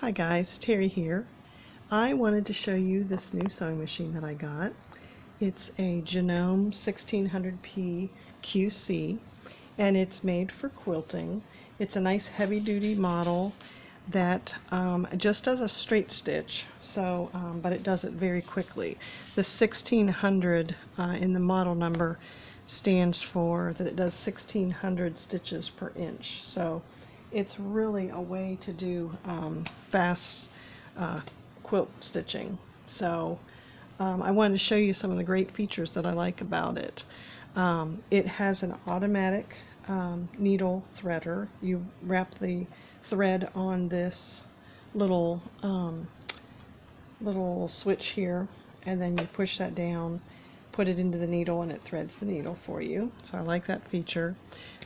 Hi guys, Terry here. I wanted to show you this new sewing machine that I got. It's a Janome 1600p QC and it's made for quilting. It's a nice heavy-duty model that just does a straight stitch, but it does it very quickly. The 1600 in the model number stands for that it does 1600 stitches per inch. So it's really a way to do fast quilt stitching. So I wanted to show you some of the great features that I like about it. It has an automatic needle threader. You wrap the thread on this little switch here, and then you push that down, put it into the needle, and it threads the needle for you. So I like that feature.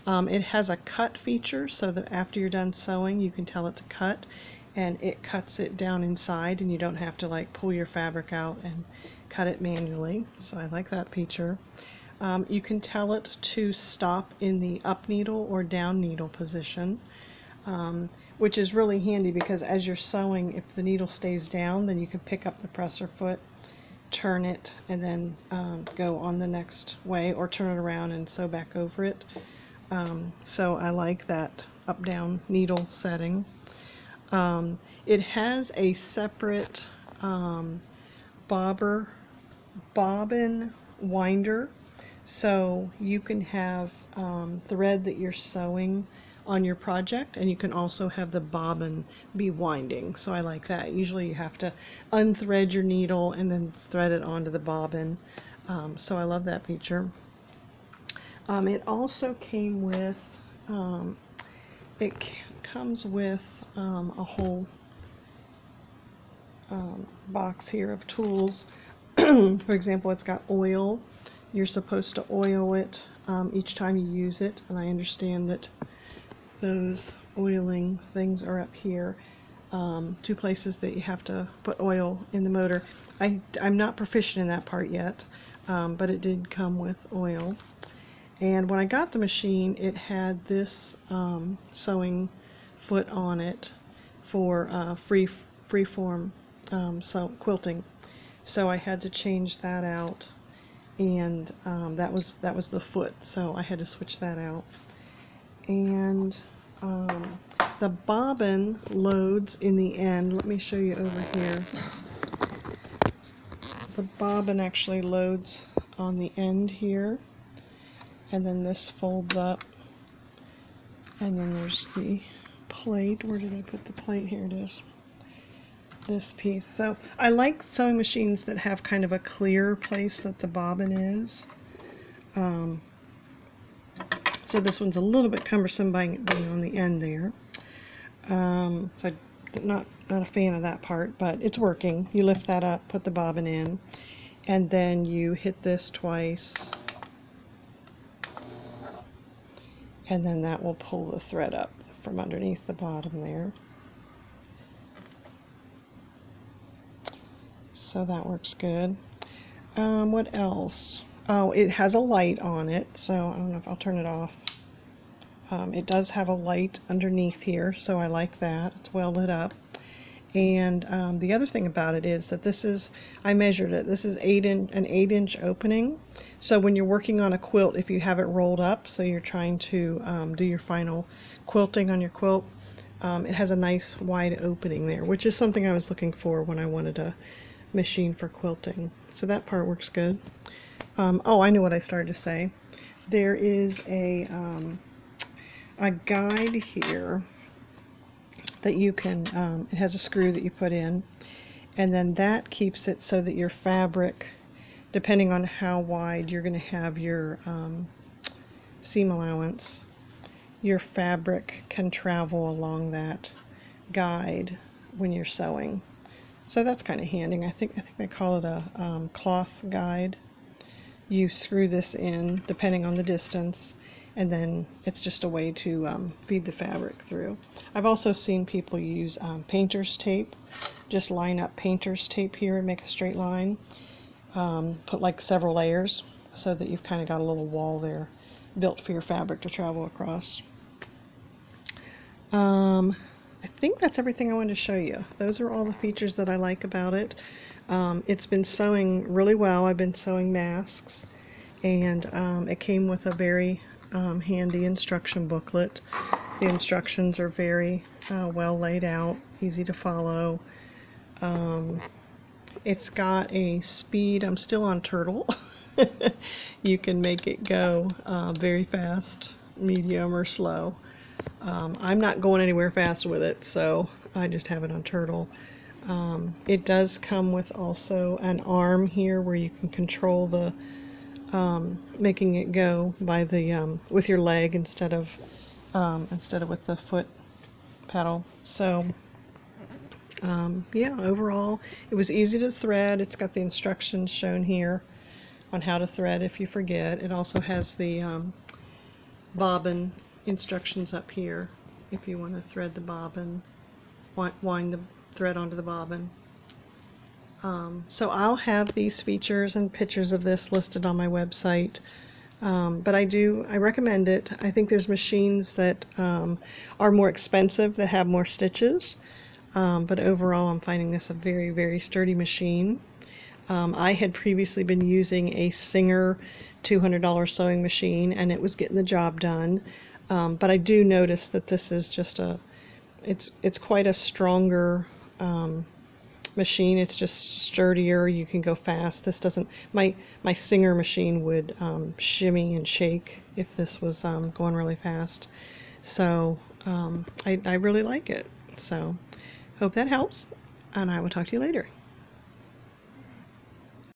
It has a cut feature, so that after you're done sewing you can tell it to cut, and it cuts it down inside and you don't have to like pull your fabric out and cut it manually. So I like that feature. You can tell it to stop in the up needle or down needle position, which is really handy because as you're sewing, if the needle stays down, then you can pick up the presser foot, turn it, and then go on the next way, or turn it around and sew back over it. So I like that up-down needle setting. It has a separate bobbin winder, so you can have thread that you're sewing on your project, and you can also have the bobbin be winding. So I like that. Usually you have to unthread your needle and then thread it onto the bobbin. So I love that feature. It also came with, comes with a whole box here of tools. For example, it's got oil. You're supposed to oil it each time you use it, and I understand that those oiling things are up here. Two places that you have to put oil in the motor. I'm not proficient in that part yet, but it did come with oil. And when I got the machine, it had this sewing foot on it for freeform quilting. So I had to change that out, and that was the foot. So I had to switch that out. And the bobbin loads in the end. Let me show you over here. The bobbin actually loads on the end here, and then this folds up, and then there's the plate. Where did I put the plate? Here it is. This piece. So I like sewing machines that have kind of a clear place that the bobbin is. So this one's a little bit cumbersome by being on the end there. So I'm not a fan of that part, but it's working. You lift that up, put the bobbin in, and then you hit this twice, and then that will pull the thread up from underneath the bottom there. So that works good. What else? Oh, it has a light on it, so I don't know if I'll turn it off. It does have a light underneath here, so I like that. It's well lit up. And the other thing about it is that this is, I measured it, this is an 8-inch opening. So when you're working on a quilt, if you have it rolled up, so you're trying to do your final quilting on your quilt, it has a nice wide opening there, which is something I was looking for when I wanted a machine for quilting. So that part works good. Oh, I knew what I started to say. There is a guide here that you can, it has a screw that you put in, and then that keeps it so that your fabric, depending on how wide you're going to have your seam allowance, your fabric can travel along that guide when you're sewing. So that's kind of handy. I think they call it a cloth guide. You screw this in depending on the distance, and then it's just a way to feed the fabric through. I've also seen people use painter's tape. Just line up painter's tape here and make a straight line. Put like several layers so that you've kind of got a little wall there built for your fabric to travel across. I think that's everything I wanted to show you. Those are all the features that I like about it. It's been sewing really well. I've been sewing masks, and it came with a very handy instruction booklet. The instructions are very well laid out, easy to follow. It's got a speed, I'm still on turtle. You can make it go very fast, medium, or slow. I'm not going anywhere fast with it, so I just have it on turtle. It does come with also an arm here where you can control the making it go by the with your leg instead of with the foot pedal. So yeah, overall it was easy to thread. It's got the instructions shown here on how to thread if you forget. It also has the bobbin instructions up here if you want to thread the bobbin, wind the thread onto the bobbin. So I'll have these features and pictures of this listed on my website, but I recommend it. I think there's machines that are more expensive that have more stitches, but overall I'm finding this a very, very sturdy machine. I had previously been using a Singer $200 sewing machine, and it was getting the job done. But I do notice that this is just it's quite a stronger machine. It's just sturdier. You can go fast. This doesn't. My Singer machine would shimmy and shake if this was going really fast. So I really like it. So hope that helps, and I will talk to you later.